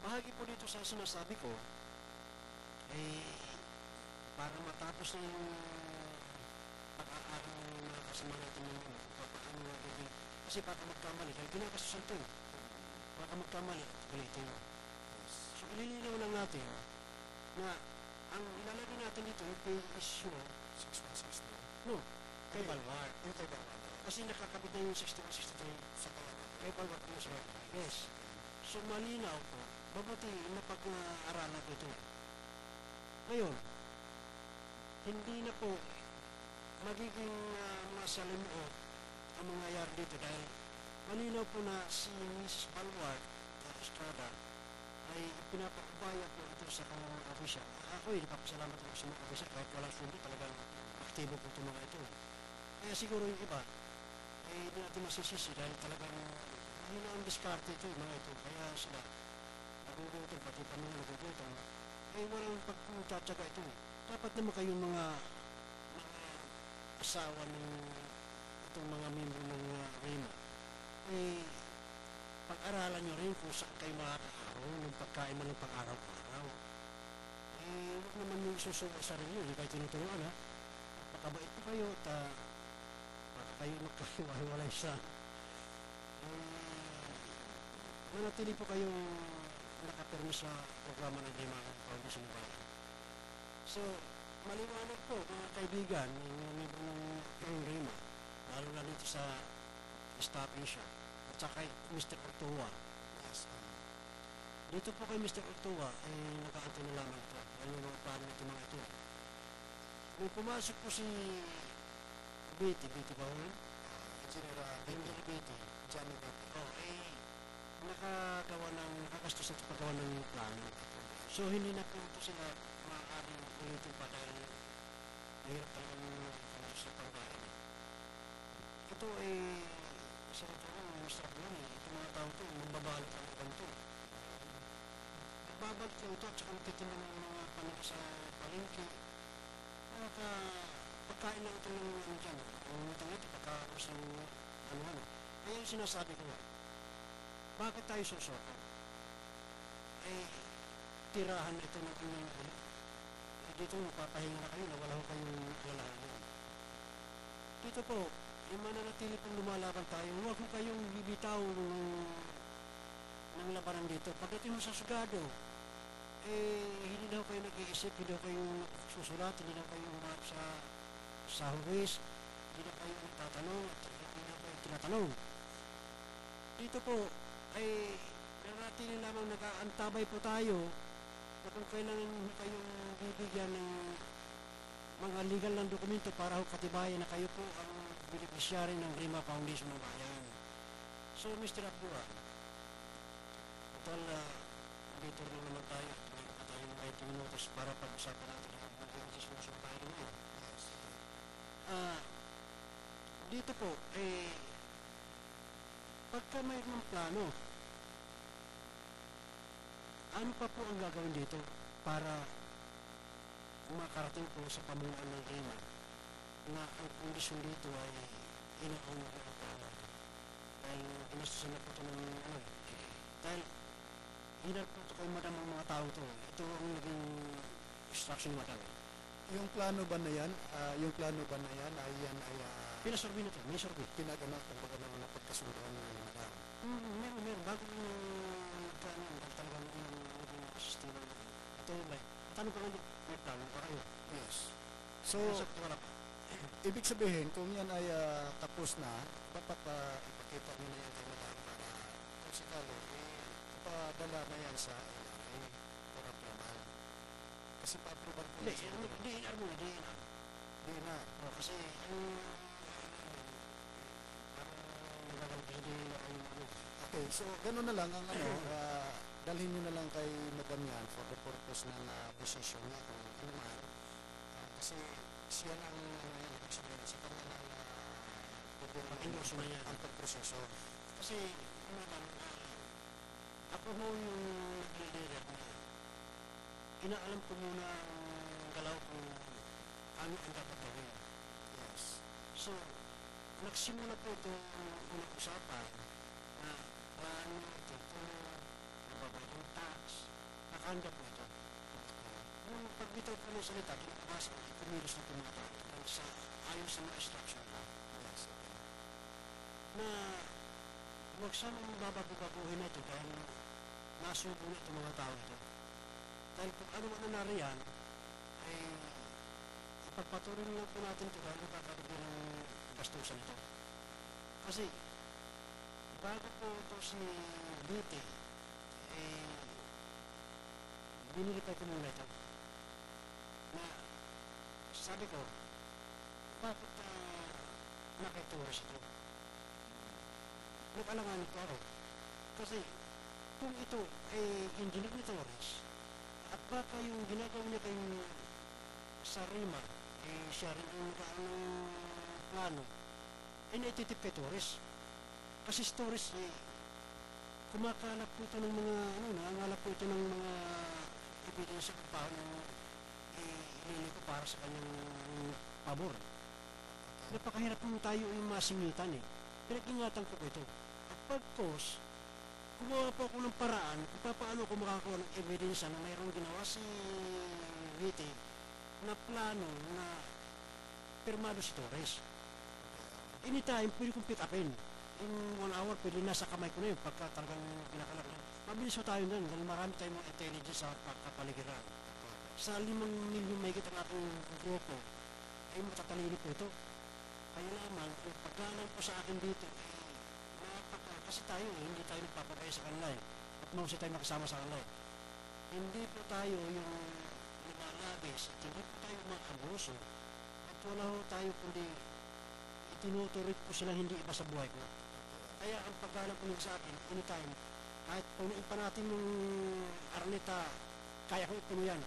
bahagi po dito sa sinasabi ko, eh, para matapos na yung pag-aaral ng mga kasama natin ng kung paano nagiging, kasi baka magkamali, dahil ginakasusan ito eh, baka magkamali, ulitin. So, ililinaw lang natin na ang ilalagay natin dito, yung pay issue, 6160. no, kay Balwar. Yung kay Balwar. Kasi nakakabit na yung 6163 Sa kay Balwar po siya. Yes. So, malinaw po, mabuti na pag-aaralan ko ito. Ngayon, hindi na po magiging masalimuot ang mangyayari dito dahil malinaw po na si Mrs. Balwar Estrada ay pinapakubaya po ito sa kanyang official. Ako napapasalamat po sa mga official kahit walang sundo talagang aktibo po itong mga ito. Kaya siguro yung iba ay hindi natin masisisi dahil talagang hindi na ang diskarte ito yung mga ito. Kaya sila nagugutom, pati pa mga nagugutom. Ay walang pagtatsaga ito. Dapat naman kayong mga asawa ng itong mga membro ng REMA eh pag-aralan nyo rin kung saan kayo makakaaraw ng pagkain mo ng pang-araw-araw. Eh, huwag naman yung susuwa sa rin yun. Hindi kayo tinuturuan ha. Pagkabait po kayo at baka kayo magkahiwalay sa manatili po kayong nakapirmi sa programa ng REMA Foundation ng Bayan. So, maliwanag po mga kaibigan yung membro ng REMA lalo na dito sa East Asia at saka kay Mr. Ortua. Yes. Dito po kay Mr. Ortua ay nakaantay na lamang ito. Ano yung mga plano nito mga ito. Nung pumasok po si Betty ba ho? Engineer Betty. Johnny Betty. Nakagastos sa paggawa ng plano. So hindi na po ito sila maaaring ulitin pa dahil mahirap talagang sa pangbayan. Ito ay isa ito ang Mr. Abulon eh. Ito mga tao ito, mambabalot ang ibang ito. Nagbabalot lang ito at saka nagtitinda ng mga panig sa palengke. Pagkain lang ito ng ano dyan. Ang ito pagkaos ng ano. Kaya yung sinasabi ko nga, bakit tayo susuko? Eh, tirahan ito ng inyong ulit. Dito mapapahinga na kayo na wala ko kayong lalahanin. Dito po, yung mananatili pong lumalaban tayo, huwag mo kayong bibitaw ng labanan dito. Pagdating mo sa sugado, hindi daw kayo nag-iisip, hindi daw kayo susulat, hindi daw kayo umarap sa huwis, hindi daw kayo nagtatanong, hindi daw kayo tinatanong. Dito po, ay nanatili lamang nag-aantabay po tayo na kung kailangan kayong bibigyan ng mga legal ng dokumento para katibayan na kayo po ang beneficiary ng REMA Foundation ng Bayan. So, Mr. Abdua, total, dito rin naman tayo. Tumingin pa tayo ng 20 minutos para pag-usapan natin ang mag-discussion tayo ngayon. Dito po, pagka mayroong plano, ano pa po ang gagawin dito para makarating po sa pamunuan ng REMA na ang kondisyon dito ay inaon na dahil inastusan na po ito ng dahil hinarap po ito kay madam ang mga tao ito. Ito ang naging instruction ni madam. Yung plano ba na yan, ay yan ay pinasurvey na ito, may survey. Pinagano, kumbaga naman na pagkasunduan ng madam. Meron. Bago talagang naging sistema. Ito ba? Tanong ko lang, may plano pa kayo? Yes. So, ibig sabihin, kung yan ay tapos na, dapat ipakita nyo na yan kay madam para kung sakali, ipadala na yan sa LRA for approval. Kasi pa-approval po yan. Di na. Kasi okay, so gano'n na lang ang dalhin nyo na lang kay madam yan for the purpose ng position niya kung ano man. Kasi siya lang sa kanya lang pag-endorso na yan ang pagproseso. kasi ako mo yung nag-leader na inaalam ko muna ang galaw kung ano ang dapat gawin. Yes. So, nagsimula po ito unang usapan na paano ito, nababayad yung tax, nakahanda po ito. Yung pagbitaw ko ng salita, kinakabasa ko, kumilos na tumatao sa ayon sa mga instruction ko. Yes, okay. Na huwag sanang babago-baguhin na ito dahil nasubo na itong mga tao ito. Dahil kung ano man na nariyan, ay ipagpatuloy lang po natin ito dahil nakakabigyan ng bastusan ito. Kasi bago po ito si Lute, binilipay ko muna ito. Na sabi ko, bakit nakituras ito? Nag-alangan ko ako. Kasi kung ito ay engineer ni Torres, at baka yung ginagawa niya kay sa Rima, siya rin ang plano, naititip kay Torres. Kasi si Torres, kumakalap po ito ng mga, nangangalap po ito ng mga ebidensya kung paano inili ko para sa kanyang pabor. Napakahirap po tayo yung masingitan Pinag-ingatan ko po ito. At pagkos, gumawa po ako ng paraan kung paano ko makakakuha ng ebidensya na mayroong ginawa si Vite na plano na pirmado si Torres. Anytime, pwede kong pick upin. In 1 hour, pwede nasa kamay ko na yun pagka talagang pinakalak na. Mabilis po tayo doon dahil marami tayong mga intelligence sa pagkapaligiran. Sa 5 milyon may kita ng aking grupo, ay matatalino po ito. Kaya naman, yung pagkanan po sa akin dito, kasi tayo hindi tayo nagpapagaya sa kanila at mahusay tayo makasama sa kanila Hindi po tayo yung lumalabis at hindi po tayo mga abuso at wala ho tayo kundi itinuturit po sila hindi iba sa buhay ko. Kaya ang paggalang po sa akin, anytime, kahit punuin pa natin yung Arneta, kaya ko ipuno yan.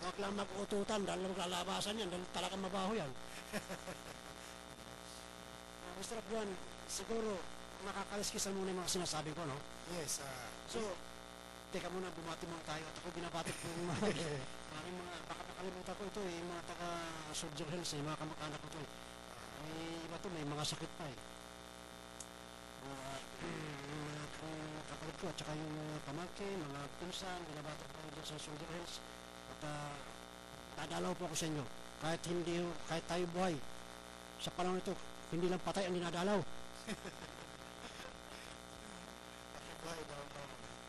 Huwag lang mag-ututan dahil maglalabasan yan, dahil talagang mabaho yan. Mr. Abduan, siguro makakaliskisan muna yung mga sinasabi ko, no? Yes. So, teka muna, bumati muna tayo at ako binabatik po yung mga baka makalimutan ko ito yung mga taga-Soldier Hills mga kamag-anak ko ito iba to, may mga sakit pa mga kapatid ko at saka yung pamangkin, mga pinsan, binabatik po dyan sa Soldier Hills at dadalaw po ako sa inyo kahit tayo buhay sa panahon ito, hindi lang patay ang dinadalaw.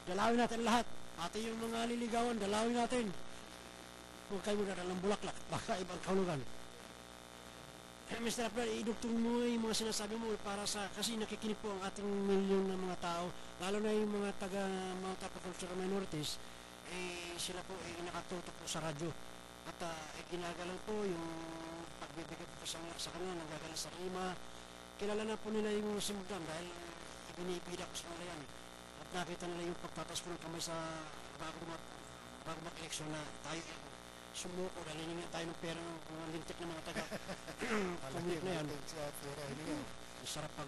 Dalawin natin lahat. Pati yung mga liligawan, dalawin natin. Huwag kayo muna ng bulaklak. Baka ibang kahulugan. Mr. Abdul, idugtong mo yung mga sinasabi mo kasi nakikinig po ang ating milyon na mga tao, lalo na yung mga cultural minorities, sila po nakatutok po sa radyo. At ginagalang po yung pagbibigay po sa kanila, nanggagaling sa Rima. Kilala na po nila yung simultan dahil ibinibida ko sa nila yan At nakita nila yung pagtatas ko ng kamay sa bago mag-eleksyon na tayo sumuko dahil hiningan tayo ng pera ng mga lintik na mga taga-commute na yan. Sarap pag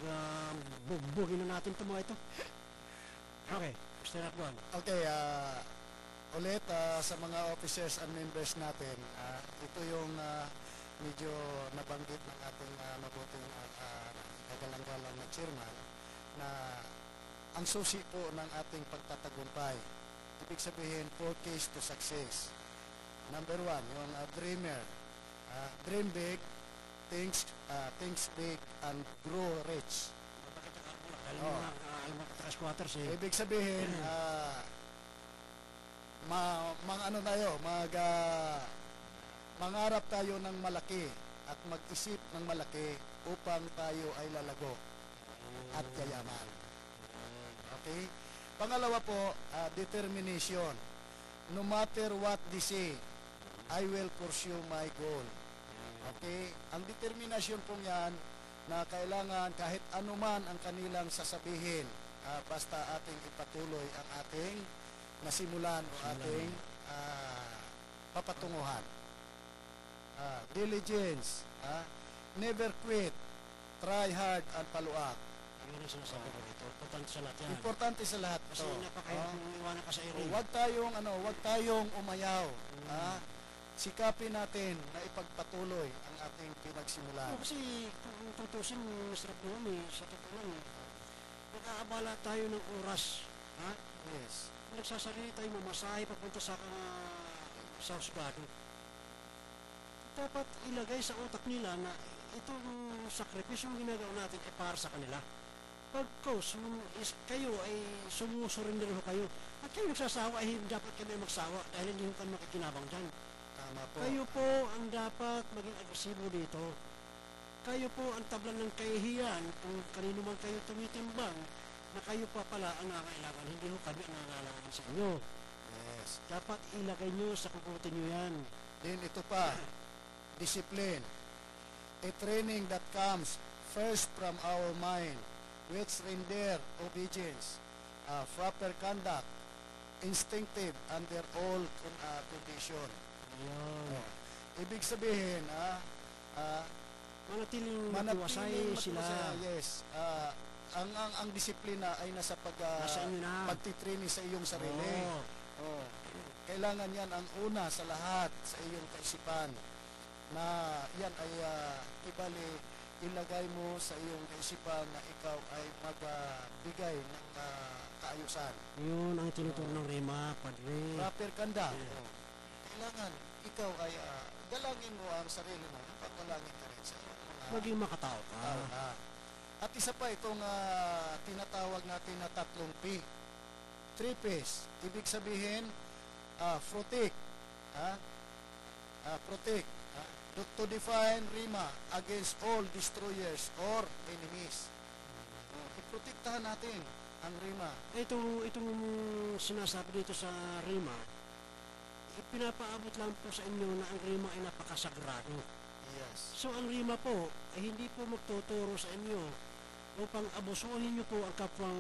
bugbugin na natin ito mga ito. Okay, Mr. Abduan. Okay, ulit sa mga officers and members natin, ito yung medyo nabanggit ng ating mabuting kagalang-galang na chairman na ang susi po ng ating pagtatagumpay. Ibig sabihin, 4 keys to success. Number 1, yung dreamer. Dream big, think big, and grow rich. Ibig sabihin, mangarap tayo ng malaki at mag-isip ng malaki upang tayo ay lalago at yayaman. Okay? Pangalawa po, determination. No matter what they say, I will pursue my goal. Okay? Ang determinasyon po yan na kailangan kahit anuman ang kanilang sasabihin, basta ating ipatuloy ang ating nasimulan o ating papatunguhan. Diligence, never quit, try hard and follow up. Yun ang sinasabi ko dito. Importante sa lahat yan. Importante sa lahat. Kasi napakahirap yung iwanan ka sa area. Huwag tayong umayaw. Sikapin natin na ipagpatuloy ang ating pinagsimulan. Kasi kung tutusin, Mr. Abduan, sa totoo lang, nag-aabala tayo ng oras. Yes. nagsasarili tayo, mamasahe papunta sa husgado. Dapat ilagay sa utak nila na itong sakripisyong ginagawa natin ay para sa kanila. Pagkos kayo ay sumusurrender ho kayo at kayo nagsasawa ay dapat kami magsawa dahil hindi ho kami makikinabang dyan. Tama po. Kayo po ang dapat maging agresibo dito. Kayo po ang tablan ng kahihiyan kung kanino man kayo tumitimbang na kayo pa pala ang nangangailangan, hindi ho kami ang nangangailangan sa inyo. Yes. Dapat ilagay nyo sa kukutin nyo yan. Then ito pa, discipline. A training that comes first from our mind, which render obedience, proper conduct, instinctive under all condition. Ayan. Ibig sabihin, Manatiling manatiling matiwasay sila. yes. Ang disiplina ay nasa Nasa inyo na. pagtitraining sa iyong sarili. Oo. Oh. Kailangan yan ang una sa lahat sa iyong kaisipan na yan ay ilagay mo sa iyong kaisipan na ikaw ay magbigay ng kaayusan. Yun ang tinuturo ng Rema, Padre. Proper conduct. Yeah. Kailangan ikaw ay galangin mo ang sarili mo. Pagdalangin ka rin sa iyong mga Maging makatao ka. tao na. At isa pa itong tinatawag natin na 3 P. 3 P's. Ibig sabihin, protect. Protect. To define Rima against all destroyers or enemies. Iprotektahan natin ang Rima. Itong sinasabi dito sa Rema, pinapaabot lang po sa inyo na ang Rema ay napakasagrado. Yes. So ang Rema po ay hindi po magtuturo sa inyo upang abusuhin nyo po ang kapwang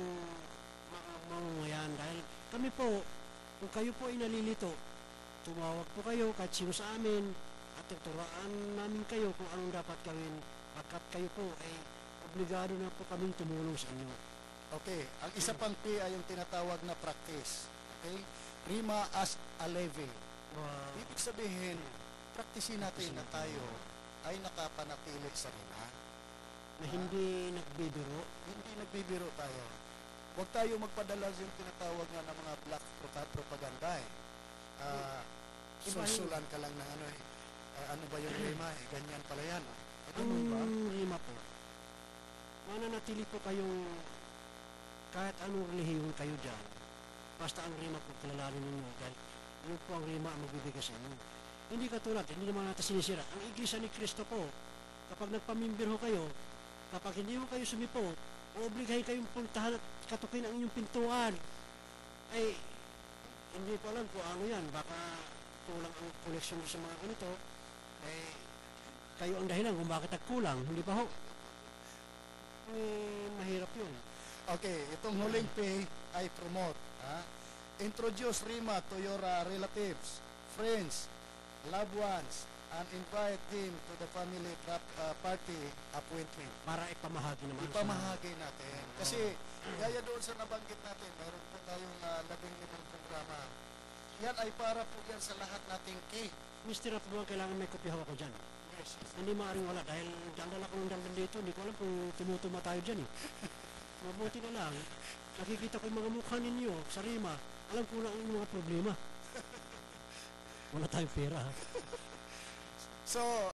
mamamayan dahil kami po, kung kayo po ay nalilito, tumawag po kayo kahit sino sa amin at tuturuan namin kayo kung anong dapat gawin pagkat kayo po ay obligado na po kaming tumulong sa inyo. Okay. Ang isa pang P ay yung tinatawag na practice. Okay? Rima as a living. Wow. Ibig sabihin, praktisin natin na tayo ay nakapanatili sa Rima. Na hindi nagbibiro. Hindi nagbibiro tayo. Huwag tayo magpadala yung tinatawag nga ng mga black propaganda eh. Sulsulan ka lang ng ano ba yung Rima eh, ganyan pala yan. Ganun ba? Ang Rema po, mananatili po kayong kahit anong relihiyon kayo dyan, basta ang Rema po kilalanin ninyo dahil yun po ang Rema ang magbibigay sa inyo. Hindi katulad, hindi naman natin sinisira. Ang Iglesia ni Cristo po, kapag nagpamimbir ho kayo, kapag hindi ho kayo sumipo, obligahin kayong puntahan at katukin ang inyong pintuan. Ay, hindi ko alam kung ano yan. Baka kulang ang koleksyon sa mga ganito. Eh, kayo ang dahilan kung bakit nagkulang. Hindi ba ho? Eh, mahirap yun. Okay, itong huling P ay promote. Introduce Rima to your relatives, friends, loved ones, and invite him to the family party appointment. Para ipamahagi naman. Ipamahagi natin. Kasi, gaya doon sa nabanggit natin, mayroon po tayong 15 programa. Yan ay para po yan sa lahat nating key. Mr. Rapo, kailangan may kopya ako dyan. Yes. Hindi maaaring wala dahil dandala ko ng dandan dito. Hindi ko alam kung tumutuma tayo dyan eh. Mabuti na lang. Nakikita ko yung mga mukha ninyo sa Rima. Alam ko na ang mga problema. Wala tayong pera ha. So,